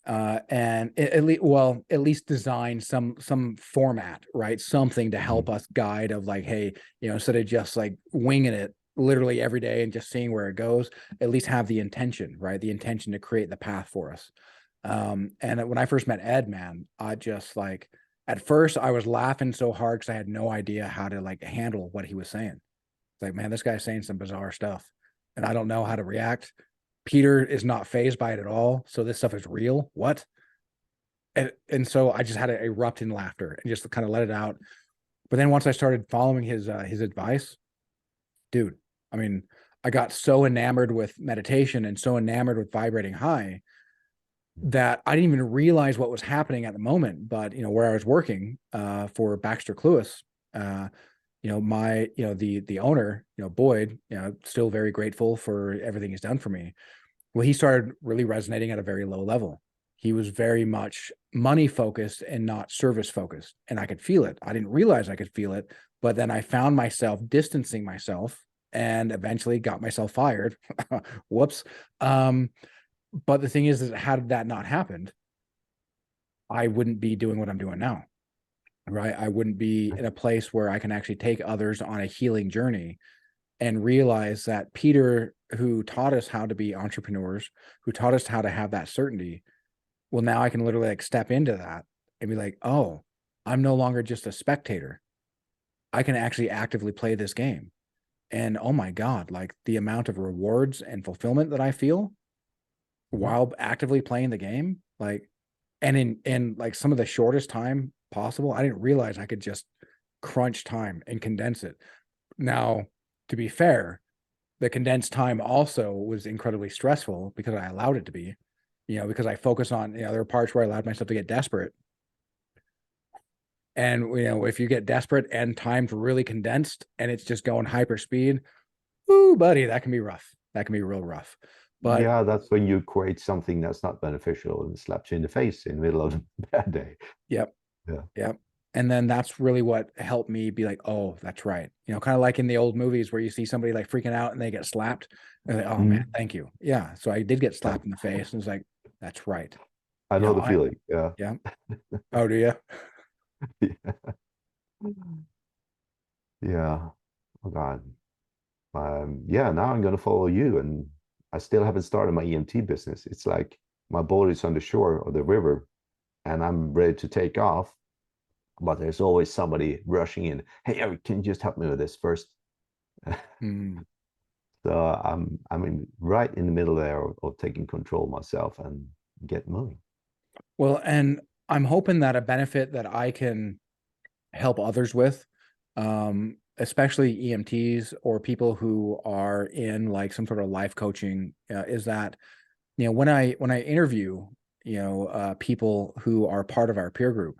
and at least, well, at least design some format, right? Something to help us guide of like, hey, instead of just like winging it literally every day and just seeing where it goes, at least have the intention, right? The intention to create the path for us. And when I first met Ed, man, I just like, at first I was laughing so hard because I had no idea how to like handle what he was saying. It's like, man, this guy's saying some bizarre stuff and I don't know how to react. Peter is not phased by it at all. So this stuff is real. What? And so I just had to erupt in laughter and just kind of let it out. But then once I started following his advice, dude, I mean, I got so enamored with meditation and so enamored with vibrating high that I didn't even realize what was happening at the moment. But where I was working for Baxter Cluis, the owner, Boyd, still very grateful for everything he's done for me. Well, he started really resonating at a very low level. He was very much money focused and not service focused. And I could feel it. I didn't realize I could feel it, but then I found myself distancing myself and eventually got myself fired. Whoops. But the thing is had that not happened, I wouldn't be doing what I'm doing now, right? I wouldn't be in a place where I can actually take others on a healing journey and realize that Peter, who taught us how to be entrepreneurs, who taught us how to have that certainty, well, now I can literally like step into that and be like, oh, I'm no longer just a spectator. I can actually actively play this game. And oh my God, like the amount of rewards and fulfillment that I feel while actively playing the game, like, and in like some of the shortest time possible, I didn't realize I could just crunch time and condense it. Now, to be fair, the condensed time also was incredibly stressful because I allowed it to be, because I focus on, there are parts where I allowed myself to get desperate. And, if you get desperate and time's really condensed and it's just going hyper speed, ooh, buddy, that can be rough. That can be real rough. But Yeah, that's when you create something that's not beneficial and slaps you in the face in the middle of a bad day. yep, Yeah. yep. And then that's really what helped me be like, oh, that's right. Kind of like in the old movies where you see somebody like freaking out and they get slapped. And like, oh man, thank you. Yeah. So I did get Yeah. slapped in the face and it's like, that's right. I know the feeling. Yeah. Yeah. Oh, do you? Yeah. Oh God. Yeah, now I'm gonna follow you, and I still haven't started my EMT business. It's like my boat is on the shore of the river, and I'm ready to take off, but there's always somebody rushing in. Hey, Erik, can you just help me with this first? Mm. So I'm right in the middle there of taking control myself and get moving. Well, and I'm hoping that a benefit that I can help others with, especially EMTs or people who are in like some sort of life coaching, is that when I interview people who are part of our peer group,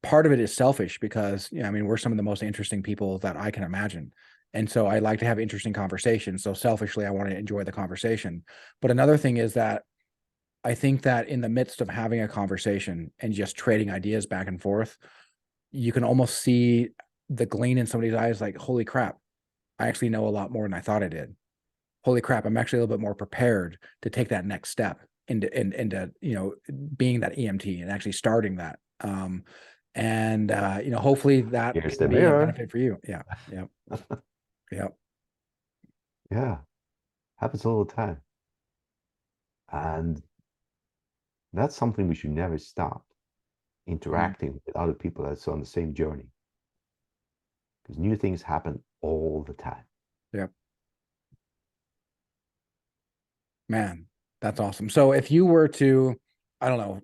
part of it is selfish because I mean we're some of the most interesting people that I can imagine. And so I like to have interesting conversations. So selfishly, I want to enjoy the conversation. But another thing is that I think that in the midst of having a conversation and just trading ideas back and forth, you can almost see the gleam in somebody's eyes like, holy crap, I actually know a lot more than I thought I did. Holy crap, I'm actually a little bit more prepared to take that next step into being that EMT and actually starting that. And hopefully that Here's the can be a mirror. benefit for you. Yeah. Yeah. Yeah. Yeah, happens all the time. And that's something we should never stop Mm. interacting with other people that's on the same journey. Because new things happen all the time. Yeah. Man, that's awesome. So if you were to, I don't know,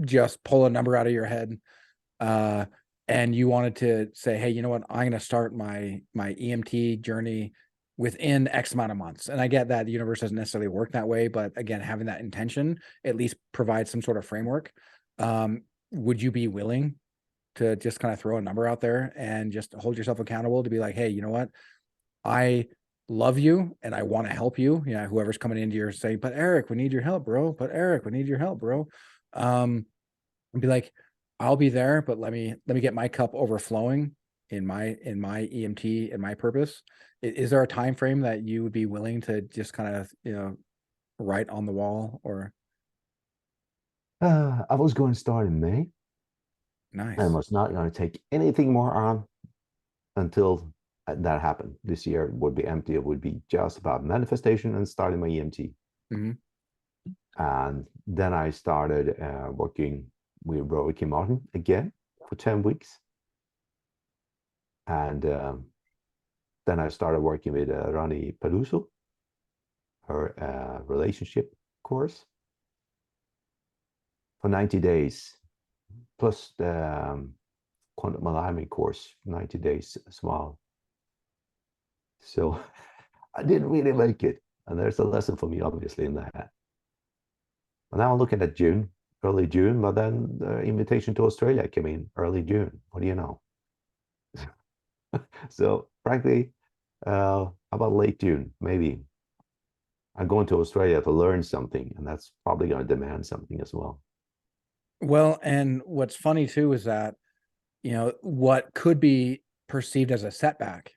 just pull a number out of your head, uh, and you wanted to say, hey, you know what, I'm going to start my EMT journey within X amount of months. And I get that the universe doesn't necessarily work that way, but again, having that intention at least provides some sort of framework. Would you be willing to just kind of throw a number out there and just hold yourself accountable to be like, hey, you know what? I love you and I want to help you. You know, whoever's coming into your say, but Erik, we need your help, bro. But Erik, we need your help, bro. And be like, I'll be there, but let me get my cup overflowing in my EMT and my purpose. Is there a time frame that you would be willing to just kind of, write on the wall or I was going to start in May. I nice? was not going to take anything more on until that happened. This year would be empty. It would be just about manifestation and starting my EMT. Mm-hmm. And then I started working with Ricky Martin again for 10 weeks. And then I started working with Rani Peluso, her relationship course for 90 days, plus the quantum alignment course, 90 days as well. So I didn't really make it. And there's a lesson for me, obviously, in that. But now I'm looking at June, early June, but then the invitation to Australia came in early June. What do you know? So frankly, how about late June? Maybe I'm going to Australia to learn something, and that's probably going to demand something as well. Well, and what's funny too is that, what could be perceived as a setback,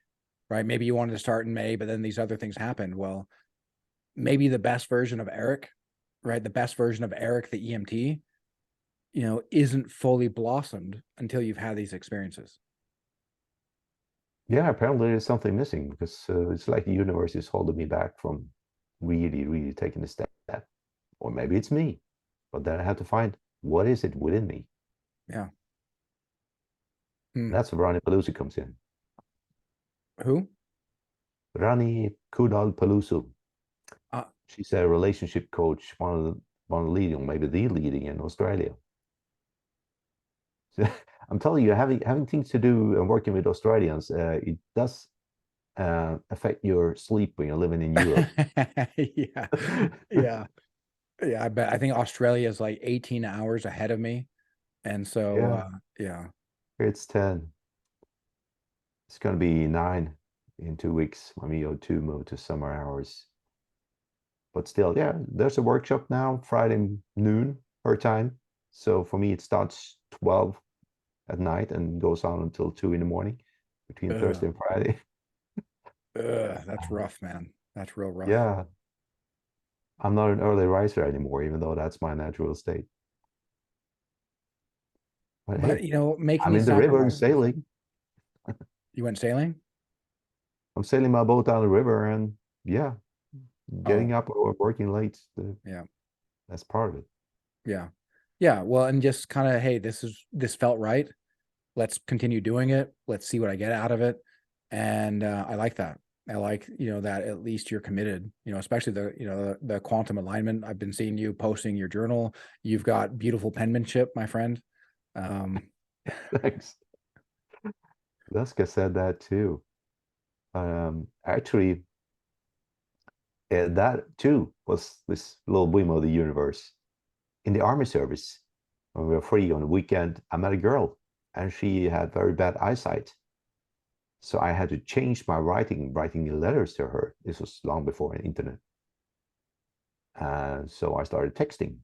right? Maybe you wanted to start in May, but then these other things happened. Well, maybe the best version of Erik, right? The best version of Erik, the EMT, isn't fully blossomed until you've had these experiences. Yeah, apparently there's something missing because it's like the universe is holding me back from really, really taking a step. Or maybe it's me, but then I have to find what is it within me. Yeah. Hmm. That's where Rani Peluso comes in. Who? Rani Kudal Peluso. Uh, She's a relationship coach, one of the leading, maybe the leading in Australia. So I'm telling you, having things to do and working with Australians, it does affect your sleep when you're living in Europe. yeah. Yeah. Yeah. I bet. I think Australia is like 18 hours ahead of me. And so, Yeah, yeah. it's 10. It's going to be 9 in 2 weeks when we go to move to summer hours. But still, yeah, there's a workshop now, Friday noon her time. So for me, it starts 12 at night and goes on until 2 in the morning between Ugh, Thursday and Friday. that's rough, man. That's real rough. Yeah, I'm not an early riser anymore, even though that's my natural state. But But, hey, making I'm these in the river sacrifices. sailing. You went sailing? I'm sailing my boat down the river and yeah, Oh, getting up or working late. yeah. That's part of it. Yeah. Yeah. Well, and just kind of, hey, this felt right. Let's continue doing it. Let's see what I get out of it. And I like that. I like, that at least you're committed, especially the quantum alignment. I've been seeing you posting your journal. You've got beautiful penmanship, my friend. Um, Thanks. Leska said that too. Actually, that too was this little whim of the universe. In the army service, when we were free on the weekend, I met a girl and she had very bad eyesight. So I had to change my writing letters to her. This was long before the internet. And so I started texting.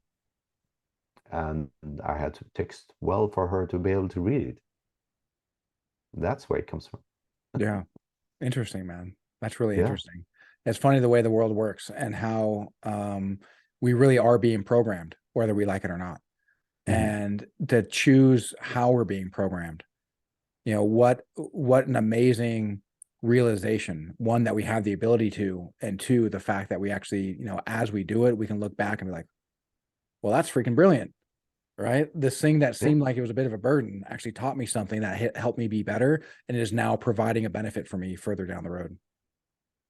And I had to text well for her to be able to read it. That's where it comes from. yeah. Interesting, man. That's really Yeah. interesting. It's funny the way the world works and how we really are being programmed, whether we like it or not. Mhm. And to choose how we're being programmed. What an amazing realization. One, that we have the ability to, and two, the fact that we actually, as we do it, we can look back and be like, well, that's freaking brilliant. Right. This thing that Yeah. seemed like it was a bit of a burden actually taught me something that helped me be better and is now providing a benefit for me further down the road.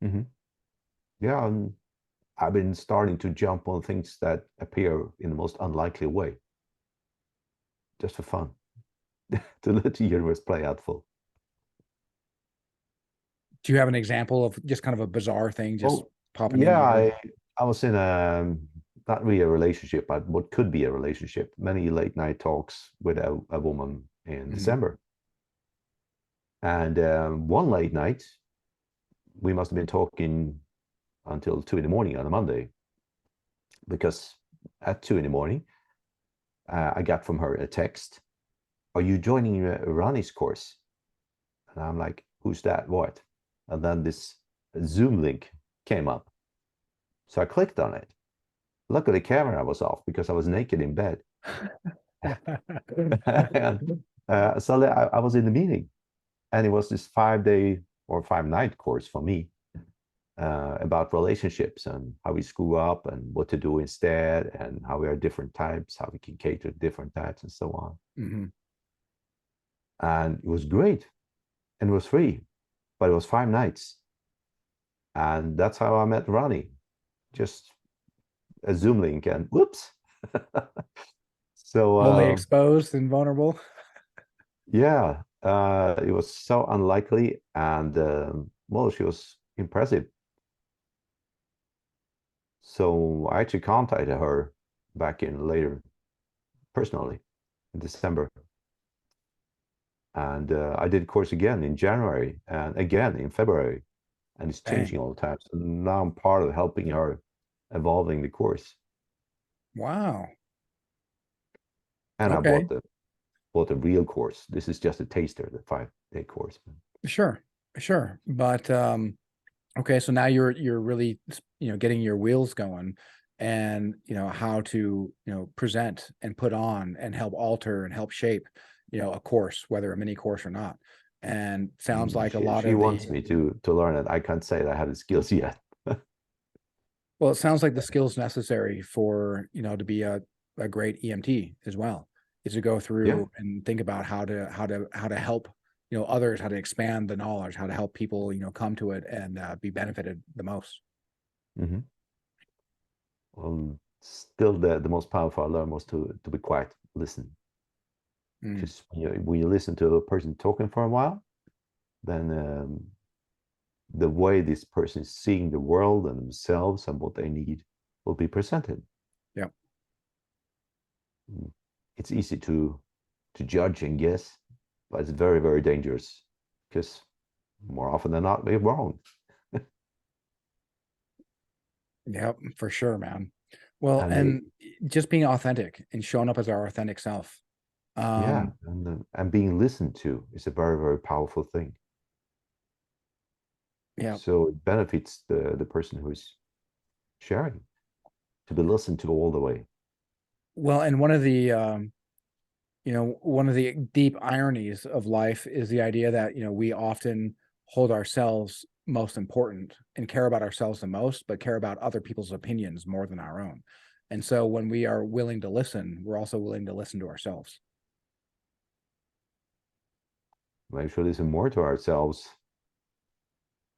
Hmm. Yeah. And I've been starting to jump on things that appear in the most unlikely way, just for fun, to let the universe play out full. Do you have an example of just kind of a bizarre thing just Oh, popping into yeah, your? I was in a not really a relationship, but what could be a relationship. Many late night talks with a woman in Mhm. December, and one late night we must have been talking until 2 in the morning on a Monday, because at 2 in the morning I got from her a text: "Are you joining Ronnie's course?" And I'm like, "Who's that? What?" And then this Zoom link came up, so I clicked on it. Luckily, the camera was off because I was naked in bed. And suddenly I was in the meeting, and it was this 5 day or 5 night course for me, about relationships and how we screw up and what to do instead, and how we are different types, how we can cater to different types, and so on. Mhm. And it was great, and it was free, but it was 5 nights, and that's how I met Ronnie. Just a Zoom link, and whoops. So Fully exposed and vulnerable. yeah, it was so unlikely, and well, she was impressive. So I actually contacted her back in later personally in December, and I did course again in January and again in February, and it's Dang. changing all the time. So now I'm part of helping her evolving the course, Wow. and I Okay. bought the real course. This is just a taster, the 5 day course. Sure. Sure. But okay, so now you're really getting your wheels going, and how to present and put on and help alter and help shape a course, whether a mini course or not. And sounds like a lot She of wants the me to learn it. I can't say that I have the skills yet. well, it sounds like the skills necessary for to be a great EMT as well is to go Yeah. through and think about how to help others, how to expand the knowledge, how to help people come to it and be benefited the most. Hmm. Still, the most powerful I learned was to be quiet, listen. Mm, Because when you listen to a person talking for a while, then the way this person is seeing the world and themselves and what they need will be presented. yeah. Mm. It's easy to judge and guess, but it's very, very dangerous, because more often than not, we're wrong. Yep, for sure, man. Well, And and just being authentic and showing up as our authentic self. yeah, Um, and being listened to is a very, very powerful thing. yeah. So it benefits the person who's sharing to be listened to all the way. Well, and one of the deep ironies of life is the idea that, we often hold ourselves most important and care about ourselves the most, but care about other people's opinions more than our own. And so when we are willing to listen, we're also willing to listen to ourselves. We actually listen more to ourselves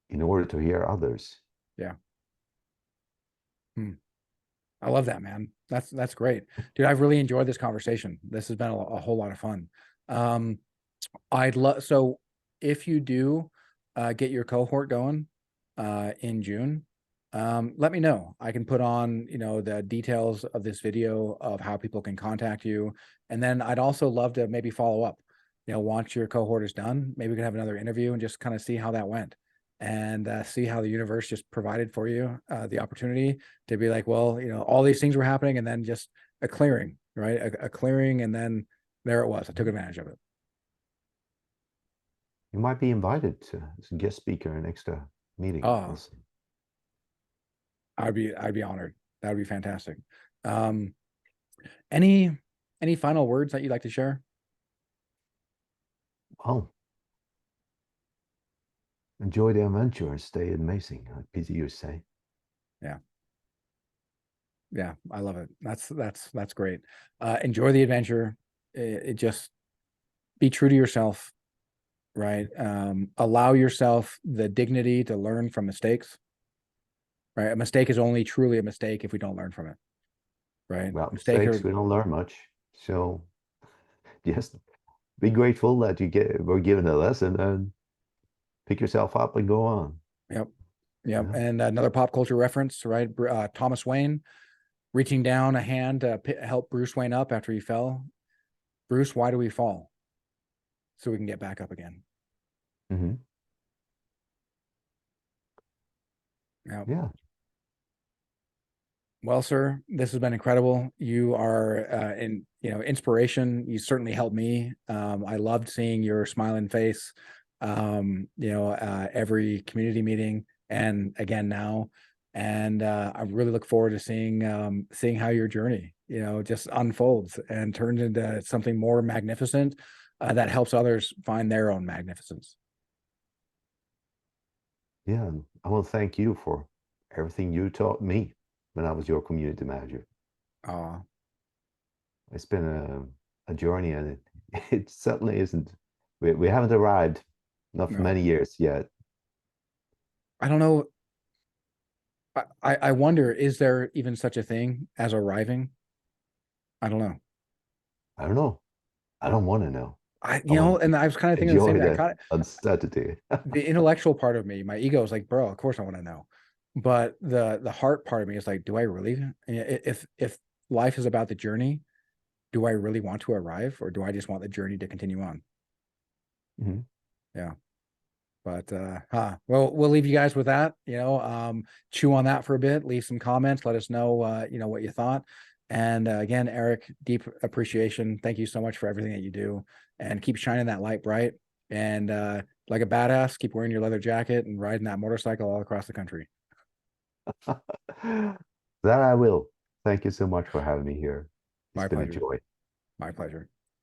in order to hear others. Yeah. Hmm. I love that, man. That's great. Dude, I've really enjoyed this conversation. This has been a whole lot of fun. Um, I'd love so if you do get your cohort going in June, let me know. I can put on, the details of this video of how people can contact you. And then I'd also love to maybe follow up, once your cohort is done, maybe we can have another interview and just kind of see how that went and see how the universe just provided for you the opportunity to be like, well, all these things were happening and then just a clearing, right? A clearing. And then there it was. I took advantage of it. You might be invited to as a guest speaker in extra meeting. We'll Oh, see. I'd be honored. That would be fantastic. Um, any any final words that you'd like to share? Well, enjoy the adventure and stay amazing, like PTU say. Yeah, yeah, I love it. That's great. Enjoy the adventure. It just be true to yourself, right? Allow yourself the dignity to learn from mistakes, right? A mistake is only truly a mistake if we don't learn from it, right? Without Mistake mistakes, or we don't learn much. So just be grateful that were given a lesson, and pick yourself up and go on. Yep. Yep. Yeah. And another pop culture reference, right? Thomas Wayne reaching down a hand to help Bruce Wayne up after he fell. Bruce, why do we fall? So we can get back up again. Hmm. Yep. Yeah. Well, sir, this has been incredible. You are inspiration. You certainly helped me. I loved seeing your smiling face. Every community meeting, and again now, and I really look forward to seeing how your journey, just unfolds and turns into something more magnificent that helps others find their own magnificence. Yeah. And I want to thank you for everything you taught me when I was your community manager. Uh, It's been a journey, and it certainly isn't. We haven't arrived, not for no, many years yet. I don't know. I wonder, is there even such a thing as arriving? I don't know. I don't know. I don't want to know. I, I you know, want to and I was kind of thinking the same enjoy thing. I the kind of uncertainty. the intellectual part of me, my ego is like, bro, of course I want to know. But the heart part of me is like, do I really? If life is about the journey, do I really want to arrive, or do I just want the journey to continue on? Mhm. Yeah. But well, we'll leave you guys with that. Chew on that for a bit, leave some comments, let us know what you thought. And again, Erik, deep appreciation. Thank you so much for everything that you do, and keep shining that light bright. And like a badass, keep wearing your leather jacket and riding that motorcycle all across the country. That I will. Thank you so much for having me here. It's My been a pleasure. joy. My pleasure.